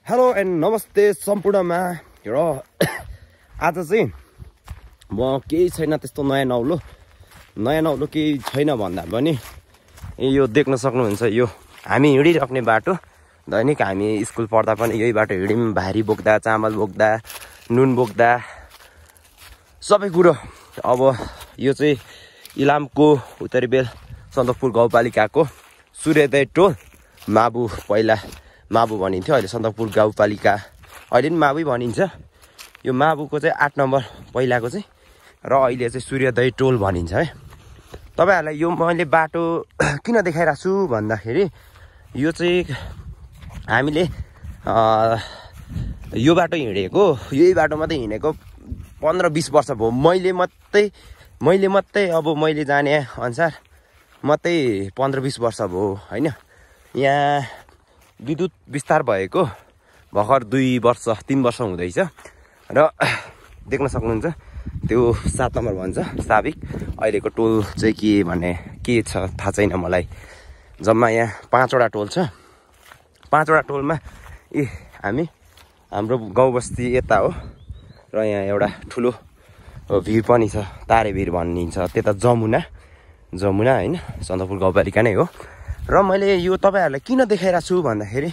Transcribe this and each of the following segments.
Hello and नमस्ते सम्पूर्णमा र आज चाहिँ म केही छैन त्यस्तो नयाँ नौलो केही छैन भन्दा पनि यो देख्न सक्नुहुन्छ यो हामी हिँडिराख्ने बाटो दैनिक हामी स्कुल पढ्दा पनि यही बाटो हिँड्यौं भारी बोक्दा चामल बोक्दा नुन बोक्दा सबै कुरो। अब यो चाहिँ इलामको उत्तरी बेल सन्दकपुर गाउँपालिकाको सूर्योदय टोल माबु, पहिला माबु भनिन्थ्यो, अहिले सन्दकपुर गाउँपालिका, अहिले पनि माबुै भनिन्छ। यो माबुको चाहिँ 8 नम्बर पहिलाको चाहिँ, र अहिले चाहिँ सूर्योदय टोल भनिन्छ है। तपाईहरुलाई यो मैले बाटो किन देखाइरहेको छु भन्दाखेरि यो चाहिँ हामीले यो बाटो हिँडेको, यही बाटो मात्रै हिँडेको 15-20 वर्ष भयो। मैले मात्रै अब मैले जाने अनुसार मात्रै 15-20 वर्ष भयो हैन। यहाँ विद्युत विस्तार भएको भर्खर 2 वर्ष 3 वर्ष हुँदैछ र देख्न सक्नुहुन्छ त्यो 7 नम्बर भन्छ साबिक। अहिलेको टोल चाहिँ के भने के छ थाहा छैन मलाई। जम्मा यहाँ 5 वटा टोल छ। 5 वटा टोलमा हाम्रो गाउँ बस्ती यता हो र यहाँ एउटा ठुलो भिर पनि छ, तारे भिर भनिन्छ। त्यता जमुना हैन, सन्दकपुर गाउँपालिका नै हो। र मैले यो तपाईहरुलाई किन देखाइरहेको छु भन्दाखेरि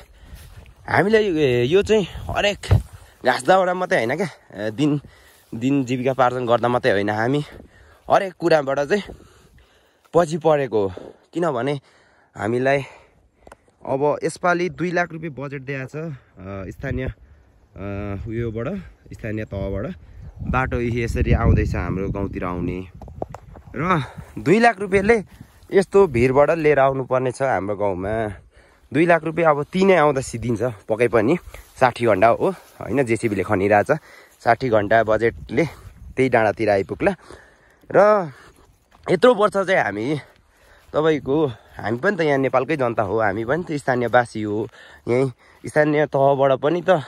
हामीले यो चाहिँ हरेक घाँस दाउरा मात्रै हैन क्या, दिन जीविका पार्जन गर्दा मात्रै होइन, हामी हरेक कुराबाट चाहिँ पछि परेको हो। किनभने हामीलाई अब यसपालि 2 लाख रुपियाँ बजेट दिएको छ स्थानीय स्थानीय तहबाट। बाटो यसरी आउँदैछ हाम्रो गाउँतिर आउने, र 2 लाख रुपियाँले यस्तो भिरबाट लिएर आउनु पर्ने छ हाम्रो गाउँमा। 2 लाख रुपियाँ अब तिनै आउँदा सिद्धिन्छ पक्कै पनि। 60 घण्टा हो हैन, जेसीबीले खनिरहेछ। 60 घण्टा बजेटले त्यही डाँडातिर आइपुग्ला। र यत्रो वर्ष चाहिँ हामी पनि त यहाँ नेपालकै जनता हो, हामी पनि त स्थानीयवासी हो। यही स्थानीय तहबाट पनि त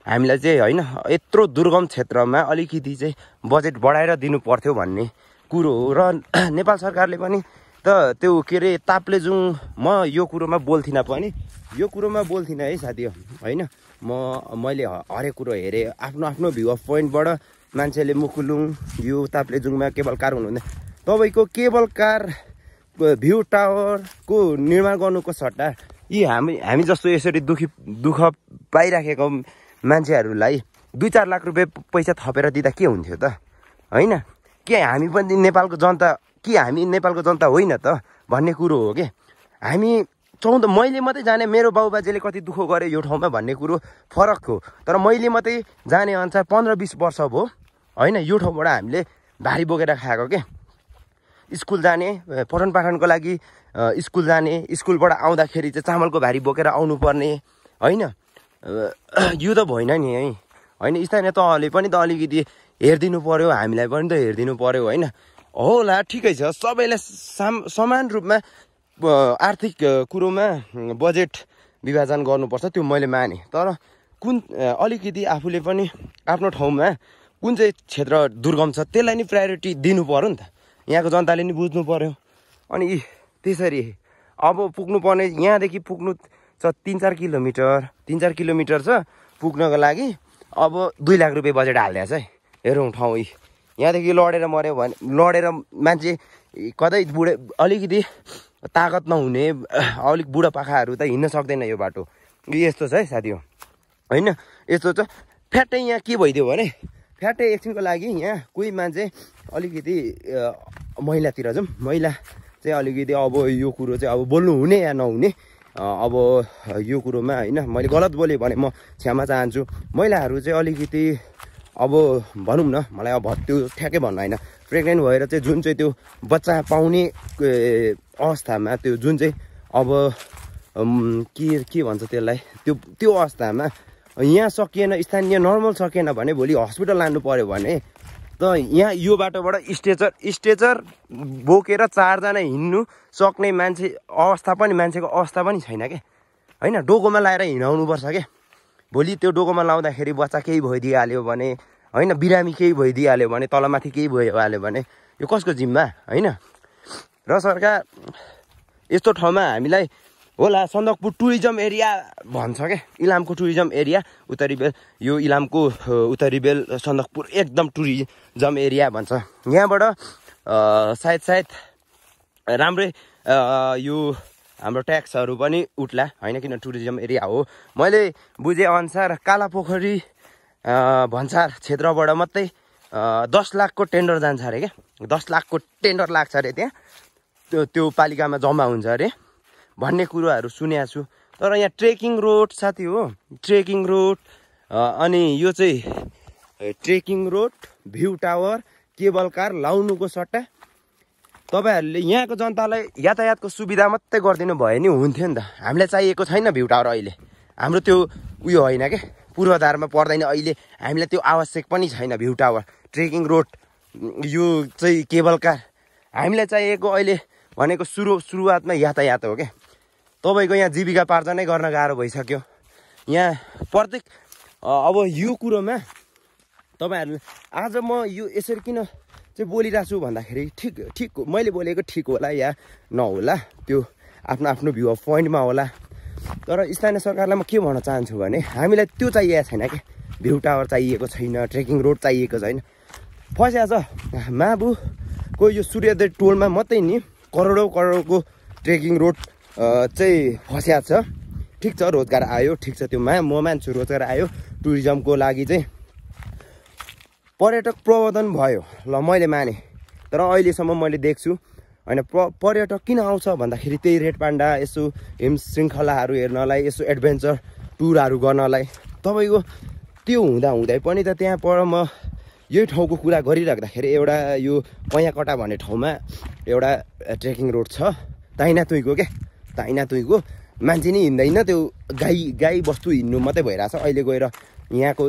हामीलाई चाहिँ हैन यत्रो दुर्गम क्षेत्रमा अलिकति चाहिँ बजेट बढाएर दिनु पर्थ्यो भन्ने कुरो हो। र नेपाल सरकारले पनि त त्यो के अरे ताप्लेजुङ, म यो कुरोमा बोल्थिनँ है साथी हैन। मैले हरेक कुरो हेरेँ, आफ्नो भ्यू अफ पोइन्टबाट मान्छेले मुकुलुङ यो ताप्लेजुङमा केबल कार हुनुहुँदैन। तपाईँको केबल कार भ्यू टावरको निर्माण गर्नुको सट्टा यी हामी जस्तो यसरी दुःख पाइराखेको मान्छेहरूलाई 2-4 लाख रुपियाँ पैसा थपेर दिँदा के हुन्थ्यो त हैन? के हामी पनि नेपालको जनता होइन त भन्ने कुरो हो के। मैले मात्रै जाने, मेरो बाबुबाजेले कति दुःख गरे यो ठाउँमा भन्ने कुरो फरक हो। तर मैले मात्रै जाने अनुसार 15-20 वर्ष भयो हैन, यो ठाउँबाट हामीले भारी बोकेर खाएको के। स्कुल जाने, पठन पाठनको लागि स्कुल जाने, स्कुलबाट आउँदाखेरि चाहिँ चामलको भारी बोकेर आउनु पर्ने हैन। यो त भएन नि है हैन। स्थानीय तहले पनि त अलिकति हेरिदिनु पर्यो, हामीलाई पनि त हेरिदिनु पर्यो हैन। होला ठिकै छ, सबैलाई समान रूपमा आर्थिक कुरोमा बजेट विभाजन गर्नुपर्छ, त्यो मैले माने। तर अलिकति आफूले पनि आफ्नो ठाउँमा कुन चाहिँ क्षेत्र दुर्गम छ त्यसलाई नि प्रायोरिटी दिनु पर्यो नि त, यहाँको जनताले नि बुझ्नु पर्यो। अनि त्यसरी अब पुग्नुपर्ने, यहाँदेखि पुग्नु छ 3-4 किलोमिटर छ पुग्नको लागि। अब 2 लाख रुपियाँ बजेट हालिदिएछ है। हेरौँ ठाउँ यहाँदेखि लडेर मऱ्यो भने, लडेर मान्छे कतै अलिकति तागत नहुने अलिक बुढापाकाहरू त हिँड्न सक्दैन यो बाटो। यस्तो छ है साथी हैन। यस्तो छ फ्याट्टै यहाँ के भइदियो भने, फ्याट्टै एकछिनको लागि यहाँ कोही मान्छे अलिकति महिलातिर जाउँ, महिला चाहिँ अलिकति अब यो कुरो चाहिँ अब बोल्नु हुने या नहुने, अब यो कुरोमा हैन मैले गलत बोलेँ भने म क्षमा चाहन्छु। महिलाहरू चाहिँ अलिकति अब भनौँ न, मलाई अब त्यो ठ्याक्कै भन्नु होइन, प्रेग्नेन्ट भएर चाहिँ जुन चाहिँ त्यो बच्चा पाउने अवस्थामा, त्यो जुन चाहिँ अब के भन्छ त्यसलाई, त्यो अवस्थामा यहाँ सकिएन, स्थानीय नर्मल सकिएन भने भोलि हस्पिटल लानु पर्यो भने त यहाँ यो बाटोबाट स्टेचर बोकेर 4 जना हिँड्नु सक्ने मान्छेको अवस्था पनि छैन क्या हैन। डोकोमा लाएर हिँडाउनुपर्छ क्या। भोलि त्यो डोकोमा लाउँदाखेरि बच्चा केही भइदिइहाल्यो भने हैन, बिरामी केही भइदिइहाल्यो भने, तलमाथि केही भइहाल्यो भने यो कसको जिम्मा हैन। र सरकार यस्तो ठाउँमा हामीलाई होला सन्दकपुर टुरिज्म एरिया भन्छ क्या इलामको टुरिज्म एरिया उत्तरी बेल यो इलामको उत्तरी बेल सन्दकपुर एकदम टुरिज्म एरिया भन्छ यहाँबाट सायद राम्रै यो हाम्रो ट्याक्सहरू पनि उठ्ला होइन किन टुरिज्म एरिया हो मैले बुझे अनुसार कालापोखरी भन्सार क्षेत्रबाट मात्रै 10 लाखको टेन्डर जान्छ अरे क्या 10 लाखको टेन्डर लाग्छ अरे त्यहाँ त्यो पालिकामा जम्मा हुन्छ अरे भन्ने कुराहरू सुनेको छु तर यहाँ ट्रेकिङ रोड साथी हो ट्रेकिङ रोड अनि यो चाहिँ trekking road view tower cable car लाउनुको सट्टा तपाईहरूले यहाँको जनतालाई यातायातको सुविधा मात्रै गरिदिनु भयो नि हुन्थ्यो नि त हामीलाई चाहिएको छैन भ्यू टावर अहिले हाम्रो त्यो उयो होइन क्या पूर्वाधारमा पर्दैन अहिले हामीलाई त्यो आवश्यक पनि छैन भ्यू टावर ट्रेकिङ रोड यो चाहिँ केबल कार हामीलाई चाहिएको अहिले भनेको सुरुवातमा यातायात हो क्या तपाईँको यहाँ जीविका पार्जनै गर्न गाह्रो भइसक्यो यहाँ प्रत्येक अब यो कुरोमा तपाईँहरूले आज म यो यसरी किन चाहिँ बोलिरहेको छु भन्दाखेरि ठिक मैले बोलेको ठिक होला या नहोला त्यो आफ्नो भ्यू अफ पोइन्टमा होला तर स्थानीय सरकारलाई म के भन्न चाहन्छु भने हामीलाई त्यो चाहिएको छैन क्या भ्यू टावर चाहिएको छैन ट्रेकिङ रोड चाहिएको छैन फस्या छ माबुको यो सूर्योदय टोलमा मात्रै नि करोडौँको ट्रेकिङ रोड चाहिँ फस्या छ ठिक छ रोजगार आयो ठिक छ त्यो म मान्छु रोजगार आयो टुरिज्मको लागि चाहिँ पर्यटक प्रवर्धन भयो ल मैले माने तर अहिलेसम्म मैले देख्छु होइन पर्यटक किन आउँछ भन्दाखेरि त्यही रेड पान्डा यसो हिम श्रृङ्खलाहरू हेर्नलाई यसो एडभेन्चर टुरहरू गर्नलाई तपाईँको त्यो हुँदै पनि त त्यहाँ पर म यही ठाउँको कुरा गरिराख्दाखेरि एउटा यो पैयाकटा भन्ने ठाउँमा एउटा ट्रेकिङ रोड छ ताइना तुइको क्या ताइना तुइको मान्छे नै हिँड्दैन त्यो गाई बस्तु हिँड्नु मात्रै भइरहेछ अहिले गएर यहाँको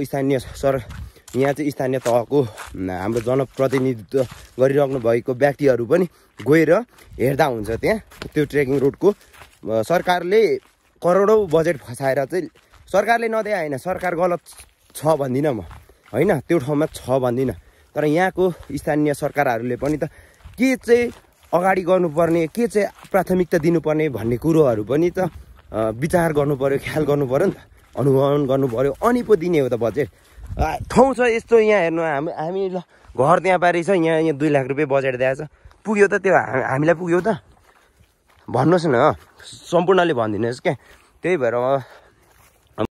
यहाँ चाहिँ स्थानीय तहको हाम्रो जनप्रतिनिधित्व गरिराख्नु भएको व्यक्तिहरू पनि गएर हेर्दा हुन्छ त्यहाँ त्यो ट्रेकिङ रोडको सरकारले करोडौँ बजेट फसाएर चाहिँ सरकारले नदिए होइन सरकार गलत छ भन्दिनँ म होइन त्यो ठाउँमा छ भन्दिनँ तर यहाँको स्थानीय सरकारहरूले पनि त के चाहिँ अगाडि गर्नुपर्ने के चाहिँ प्राथमिकता दिनुपर्ने भन्ने कुरोहरू पनि त विचार गर्नु पर्यो ख्याल गर्नु पर्यो नि त अनुगमन गर्नु पर्यो अनि पो दिने हो त बजेट ठाउँ छ यस्तो यहाँ हेर्नु हामी ल घर त्यहाँ पारि छ यहाँ 2 लाख रुपियाँ बजेट दिएछ पुग्यो त त्यो हामीलाई पुग्यो त भन्नुहोस् न सम्पूर्णले भनिदिनुहोस् क्या त्यही भएर